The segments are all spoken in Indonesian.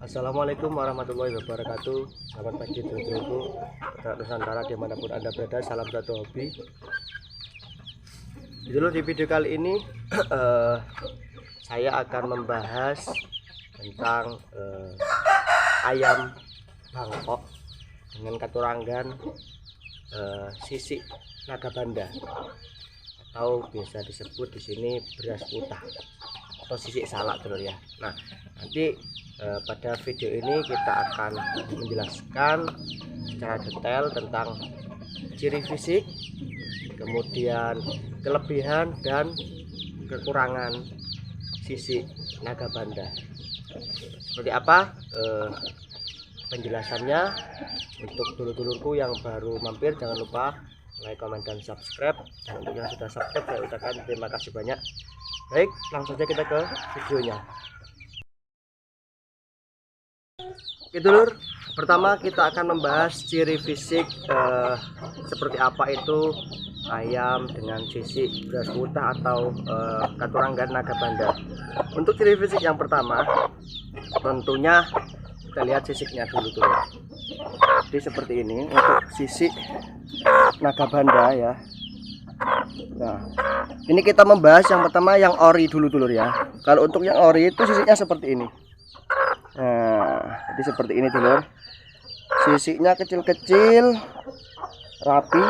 Assalamualaikum warahmatullahi wabarakatuh. Selamat pagi dulur-dulurku, Peternak Nusantara dimanapun Anda berada. Salam satu hobi. Dulu di video kali ini saya akan membahas tentang ayam Bangkok dengan katurangan sisik naga banda, atau biasa disebut di sini beras putah atau sisik salak dulu ya. Nah, nanti pada video ini kita akan menjelaskan secara detail tentang ciri fisik, kemudian kelebihan dan kekurangan sisik naga banda. Seperti apa penjelasannya? Untuk dulur-dulurku yang baru mampir, jangan lupa like, comment, dan subscribe. Dan untuk yang sudah subscribe, saya ucapkan terima kasih banyak. Baik, langsung saja kita ke videonya. Oke dulur, pertama kita akan membahas ciri fisik seperti apa itu ayam dengan sisik beras putah atau katurangan naga banda. Untuk ciri fisik yang pertama, tentunya kita lihat sisiknya dulu dulur. Jadi seperti ini untuk sisik naga banda ya. Nah, ini kita membahas yang pertama yang ori dulu dulur ya. Kalau untuk yang ori itu sisiknya seperti ini. Nah, jadi seperti ini dulur. Sisiknya kecil-kecil, rapi.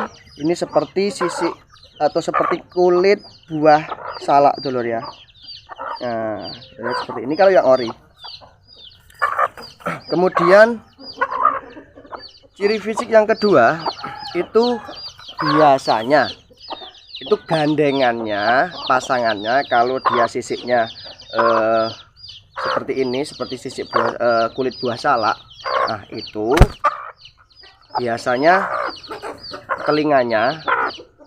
Ini seperti sisik atau seperti kulit buah salak dulur ya. Nah, seperti ini kalau yang ori. Kemudian ciri fisik yang kedua itu biasanya itu gandengannya, pasangannya kalau dia sisiknya seperti ini, seperti sisik kulit buah salak. Nah, itu biasanya telinganya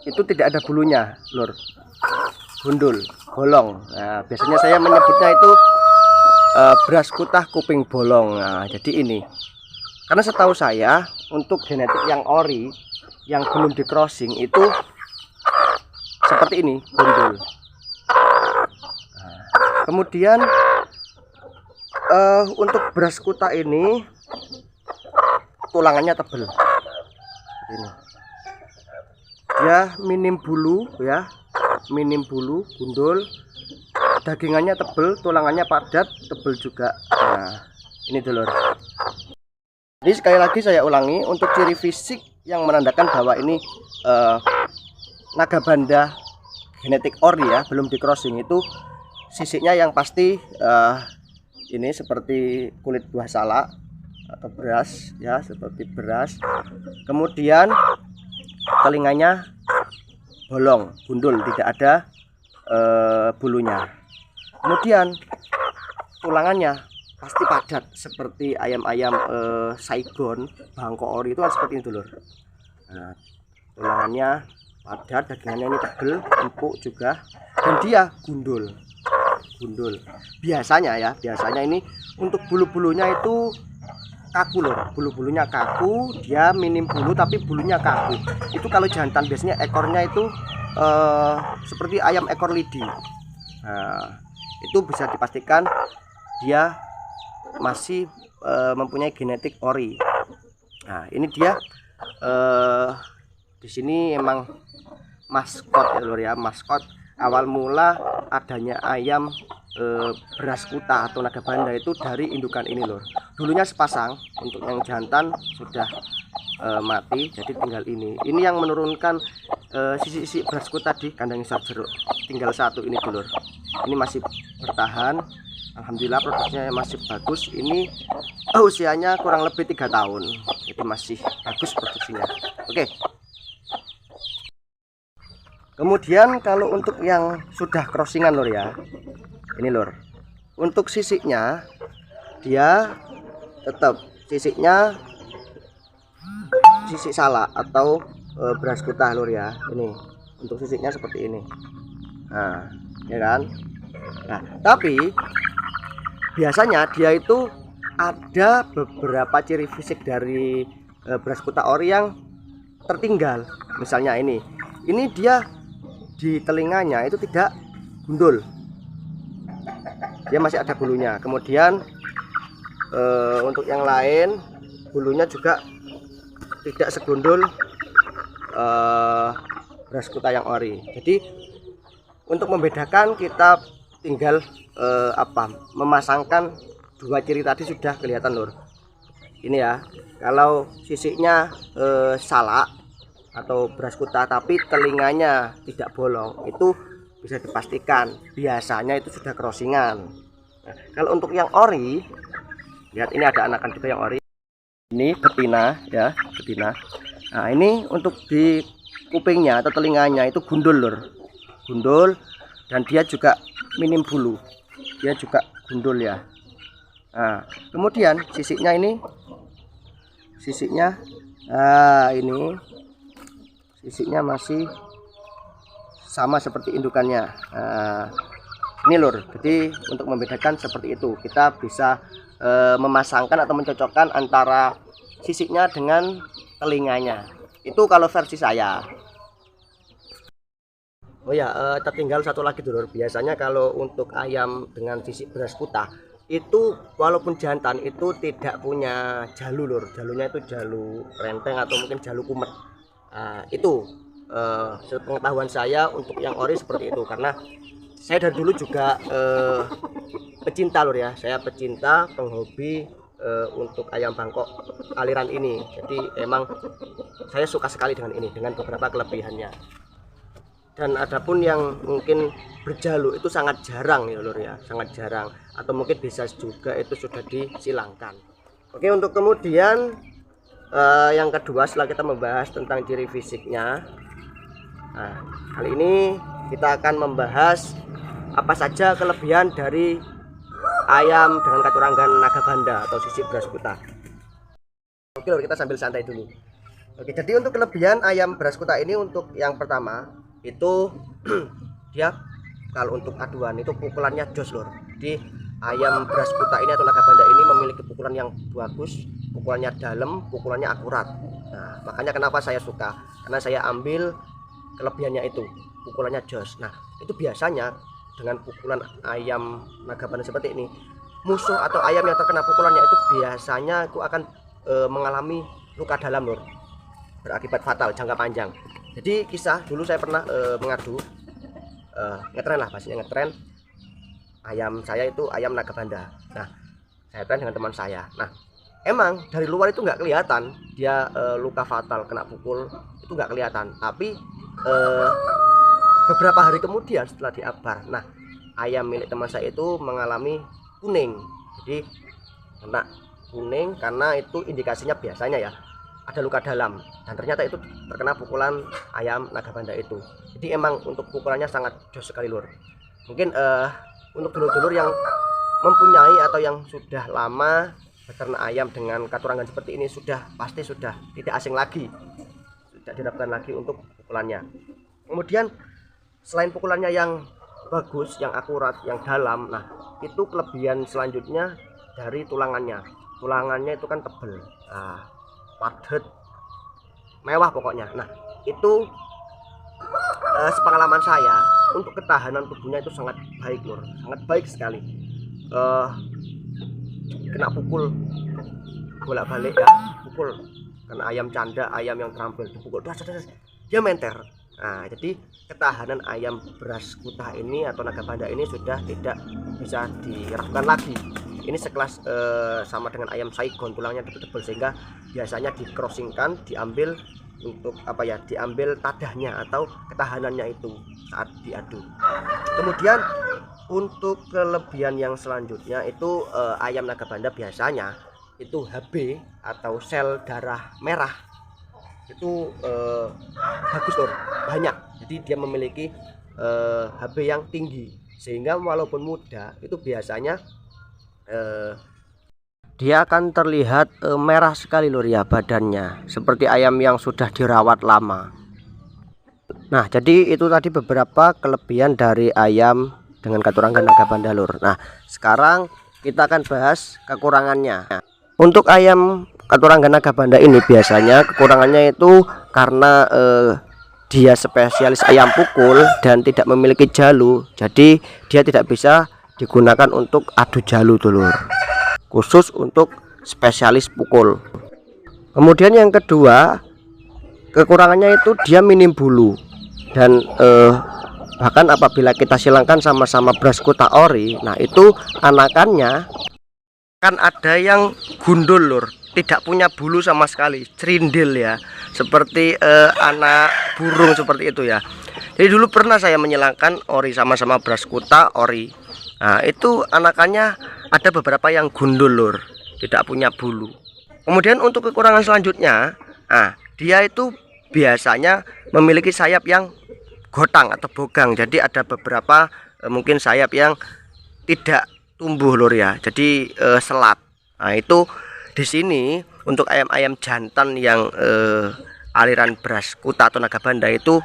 itu tidak ada bulunya, lur. Gundul, bolong. Nah, biasanya saya menyebutnya itu beras putah kuping bolong. Nah, jadi ini. Karena setahu saya untuk genetik yang ori yang belum di crossing itu seperti ini, gundul. Nah, kemudian untuk beras kuta ini tulangannya tebal. Ini. Dia minim bulu ya, minim bulu, gundul. Dagingannya tebal, tulangannya padat, tebal juga. Nah, ini dulur. Jadi sekali lagi saya ulangi, untuk ciri fisik yang menandakan bahwa ini naga banda genetik ori ya, belum di crossing, itu sisiknya yang pasti ini seperti kulit buah salak atau beras ya, seperti beras. Kemudian telinganya bolong, gundul, tidak ada bulunya. Kemudian tulangannya pasti padat seperti ayam-ayam Saigon, Bangkok ori itu kan seperti ini dulur. Nah, tulangannya padat, dagingannya ini tebal, empuk juga, dan dia gundul. Biasanya ya, biasanya ini untuk bulu-bulunya itu kaku lur, bulu-bulunya kaku, dia minim bulu tapi bulunya kaku. Itu kalau jantan biasanya ekornya itu seperti ayam ekor lidi. Nah, itu bisa dipastikan dia masih mempunyai genetik ori. Nah, ini dia di sini emang maskot ya lur ya, maskot awal mula adanya ayam beras kuta atau naga banda itu dari indukan ini lur. Dulunya sepasang, untuk yang jantan sudah mati, jadi tinggal ini. Ini yang menurunkan sisik-sisik beras kuta di kandang isap jeruk. Tinggal satu ini dulur. Ini masih bertahan. Alhamdulillah produksinya masih bagus. Ini usianya kurang lebih 3 tahun, jadi masih bagus produksinya. Oke. Kemudian kalau untuk yang sudah crossingan lur ya, ini lur, untuk sisiknya dia tetap sisiknya sisik salak atau beras putah lur ya. Ini untuk sisiknya seperti ini. Nah, ya kan. Nah, tapi biasanya dia itu ada beberapa ciri fisik dari beras putah ori yang tertinggal. Misalnya ini dia di telinganya itu tidak gundul, dia masih ada bulunya. Kemudian Untuk yang lain bulunya juga tidak segundul beras kuta yang ori. Jadi untuk membedakan kita tinggal memasangkan dua ciri tadi sudah kelihatan lur. Ini ya, kalau sisiknya salak atau beras kuta tapi telinganya tidak bolong, itu bisa dipastikan biasanya itu sudah crossingan. Nah, kalau untuk yang ori, lihat ini ada anakan juga yang ori. Ini betina ya, betina. Nah ini untuk di kupingnya atau telinganya itu gundul lur, gundul, dan dia juga minim bulu, dia juga gundul ya. Nah kemudian sisiknya ini, sisiknya ini sisiknya masih sama seperti indukannya. Ini lur, jadi untuk membedakan seperti itu kita bisa memasangkan atau mencocokkan antara sisiknya dengan telinganya. Itu kalau versi saya. Oh ya, tertinggal satu lagi dulur. Biasanya kalau untuk ayam dengan sisik beras kuta itu walaupun jantan itu tidak punya jalu lur. Jalunya itu jalu renteng atau mungkin jalu kumet. Itu sepengetahuan saya untuk yang ori seperti itu, karena saya dari dulu juga pecinta lur ya, saya pecinta penghobi untuk ayam Bangkok aliran ini. Jadi emang saya suka sekali dengan ini, dengan beberapa kelebihannya. Dan adapun yang mungkin berjalu itu sangat jarang ya lur ya, sangat jarang, atau mungkin bisa juga itu sudah disilangkan. Oke, untuk kemudian yang kedua setelah kita membahas tentang ciri fisiknya, nah kali ini kita akan membahas apa saja kelebihan dari ayam dengan katuranggan naga banda atau sisik beras kuta. Oke lur, kita sambil santai dulu. Oke, jadi untuk kelebihan ayam beras kuta ini, untuk yang pertama itu dia kalau untuk aduan itu pukulannya jos lur. Jadi ayam beras kuta ini atau naga banda ini memiliki pukulan yang bagus, pukulannya dalam, pukulannya akurat. Nah makanya kenapa saya suka, karena saya ambil kelebihannya itu, pukulannya jos. Nah itu biasanya dengan pukulan ayam naga banda seperti ini, musuh atau ayam yang terkena pukulannya itu biasanya itu akan mengalami luka dalam lur, berakibat fatal jangka panjang. Jadi kisah dulu saya pernah mengadu ngetren lah, pastinya ngetren ayam saya itu ayam naga banda. Nah saya tren dengan teman saya. Nah emang dari luar itu nggak kelihatan dia luka fatal kena pukul, itu nggak kelihatan, tapi beberapa hari kemudian setelah diabar, nah ayam milik teman saya itu mengalami kuning. Jadi kena kuning karena itu indikasinya biasanya ya ada luka dalam, dan ternyata itu terkena pukulan ayam naga banda itu. Jadi emang untuk pukulannya sangat jos sekali lur. Mungkin untuk dulur-dulur yang mempunyai atau yang sudah lama beternak ayam dengan katurangan seperti ini pasti sudah tidak asing lagi, tidak diragukan lagi untuk pukulannya. Kemudian selain pukulannya yang bagus, yang akurat, yang dalam, nah itu kelebihan selanjutnya dari tulangannya. Tulangannya itu kan tebel, padat, mewah pokoknya. Nah itu sepengalaman saya untuk ketahanan tubuhnya itu sangat baik lur, sangat baik sekali. Kena pukul bolak-balik ya, pukul karena ayam canda, ayam yang terampil dipukul dia menter. Nah jadi ketahanan ayam beras kuta ini atau naga banda ini sudah tidak bisa diragukan lagi. Ini sekelas sama dengan ayam Saigon, tulangnya tebal-tebal sehingga biasanya dikrossingkan, diambil untuk diambil tadahnya atau ketahanannya itu saat diadu. Kemudian untuk kelebihan yang selanjutnya itu ayam naga banda biasanya itu HB atau sel darah merah itu bagus lur, banyak. Jadi dia memiliki HB yang tinggi sehingga walaupun muda itu biasanya dia akan terlihat merah sekali lur ya badannya, seperti ayam yang sudah dirawat lama. Nah jadi itu tadi beberapa kelebihan dari ayam dengan katuranggan naga banda lur. Nah sekarang kita akan bahas kekurangannya. Untuk ayam katuranggan naga banda ini biasanya kekurangannya itu karena dia spesialis ayam pukul dan tidak memiliki jalu, jadi dia tidak bisa digunakan untuk adu jalu dulur. khusus untuk spesialis pukul. Kemudian yang kedua, kekurangannya itu dia minim bulu, dan bahkan apabila kita silangkan sama-sama beras kuta ori, nah itu anakannya kan ada yang gundul lur, tidak punya bulu sama sekali, cerindil ya, seperti anak burung seperti itu ya. Jadi dulu pernah saya menyilangkan ori sama-sama beras kuta ori. Nah itu anakannya ada beberapa yang gundul lur, tidak punya bulu. Kemudian untuk kekurangan selanjutnya, dia itu biasanya memiliki sayap yang gotang atau bogang. Jadi ada beberapa mungkin sayap yang tidak tumbuh lur ya, jadi selat. Nah itu di sini untuk ayam-ayam jantan yang aliran beras kuta atau Nagabanda itu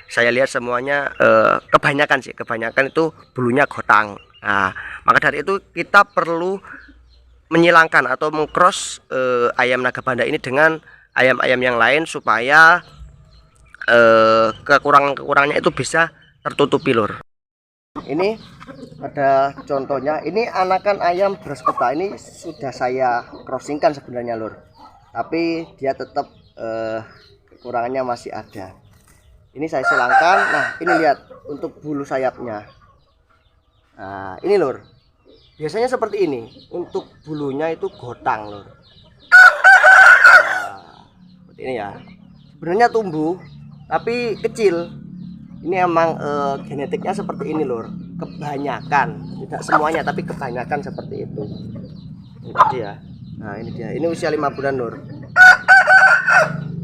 saya lihat semuanya kebanyakan itu bulunya gotang. Nah, maka dari itu kita perlu menyilangkan atau mengcross ayam Nagabanda ini dengan ayam-ayam yang lain supaya kekurangannya itu bisa tertutupi lur. Ini ada contohnya, ini anakan ayam beras kuta ini sudah saya crossingkan sebenarnya lur, tapi dia tetap kekurangannya masih ada. Ini saya silangkan. Nah ini lihat untuk bulu sayapnya. Nah ini lur, biasanya seperti ini, untuk bulunya itu gotang lur. Nah, seperti ini ya, sebenarnya tumbuh tapi kecil. Ini emang genetiknya seperti ini lur, kebanyakan, tidak semuanya tapi kebanyakan seperti itu. Ini dia. Nah ini dia, ini usia 5 bulan lur,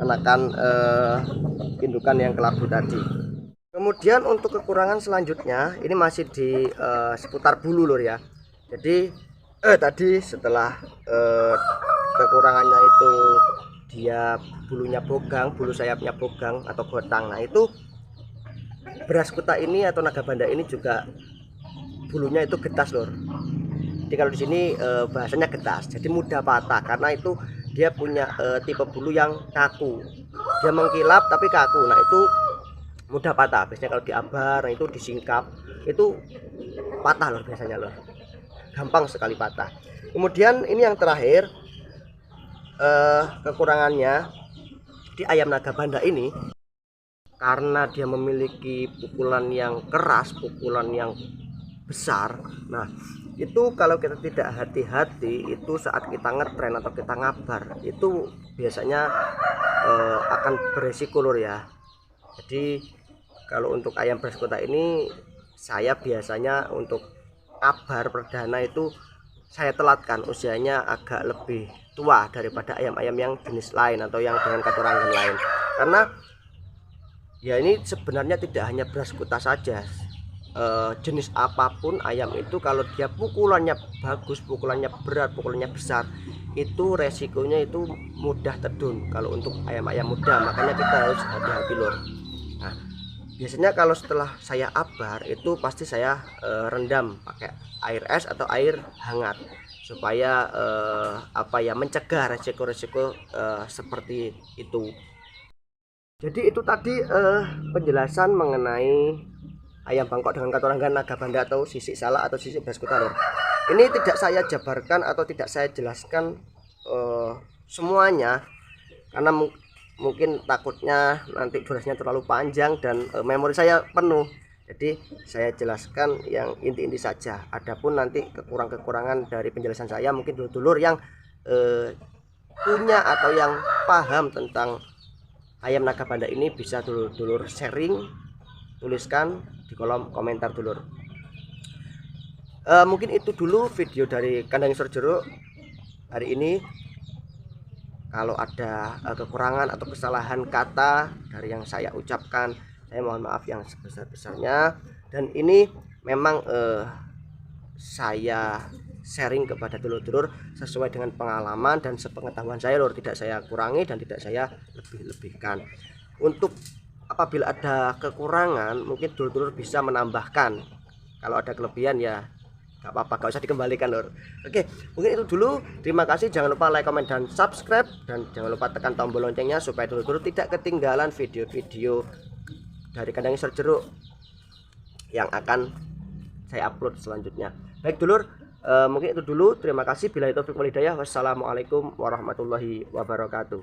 anakan indukan yang kelabu tadi. Kemudian untuk kekurangan selanjutnya ini masih di seputar bulu lur ya. Jadi tadi setelah kekurangannya itu dia bulunya bogang, bulu sayapnya bogang atau gotang. Nah itu beras kuta ini atau Nagabanda ini juga bulunya itu getas lur. Jadi kalau di sini bahasanya getas, jadi mudah patah karena itu dia punya tipe bulu yang kaku. Dia mengkilap tapi kaku. Nah itu mudah patah. Biasanya kalau diabar, nah itu disingkap, itu patah lur biasanya lur. Gampang sekali patah. Kemudian ini yang terakhir, kekurangannya di ayam Nagabanda ini, karena dia memiliki pukulan yang keras, pukulan yang besar. Nah itu kalau kita tidak hati-hati, itu saat kita ngetren atau kita ngabar itu biasanya akan beresiko lur ya. Jadi kalau untuk ayam beras kuta ini, saya biasanya untuk abar perdana itu saya telatkan, usianya agak lebih tua daripada ayam-ayam yang jenis lain atau yang dengan katurangan lain. Karena ya ini sebenarnya tidak hanya beras kuta saja, jenis apapun ayam itu kalau dia pukulannya bagus, pukulannya berat, pukulannya besar, itu resikonya itu mudah tedun kalau untuk ayam-ayam muda. Makanya kita harus hati-hati lur. Nah biasanya kalau setelah saya abar itu pasti saya rendam pakai air es atau air hangat supaya mencegah resiko-resiko seperti itu. Jadi itu tadi penjelasan mengenai ayam Bangkok dengan katurangan Nagabanda atau sisik salak atau sisik beras kuta lur. Ini tidak saya jabarkan atau tidak saya jelaskan semuanya karena mungkin takutnya nanti durasinya terlalu panjang dan memori saya penuh. Jadi saya jelaskan yang inti-inti saja. Adapun nanti kekurangan dari penjelasan saya, mungkin dulur-dulur yang punya atau yang paham tentang ayam Nagabanda ini bisa dulur-dulur sharing, tuliskan di kolom komentar dulur. Mungkin itu dulu video dari Kandang Isor Jeruk hari ini. Kalau ada kekurangan atau kesalahan kata dari yang saya ucapkan, saya mohon maaf yang sebesar-besarnya. Dan ini memang saya sharing kepada dulur-dulur sesuai dengan pengalaman dan sepengetahuan saya lur, tidak saya kurangi dan tidak saya lebih-lebihkan. Untuk apabila ada kekurangan mungkin dulur-dulur bisa menambahkan, kalau ada kelebihan ya gak apa-apa, gak usah dikembalikan lur. Oke, mungkin itu dulu. Terima kasih, jangan lupa like, comment, dan subscribe, dan jangan lupa tekan tombol loncengnya supaya dulur-dulur tidak ketinggalan video-video dari Kandang Isor Jeruk yang akan saya upload selanjutnya. Baik dulur, Mungkin itu dulu. Terima kasih. Bila itu walhidayah. Wassalamualaikum warahmatullahi wabarakatuh.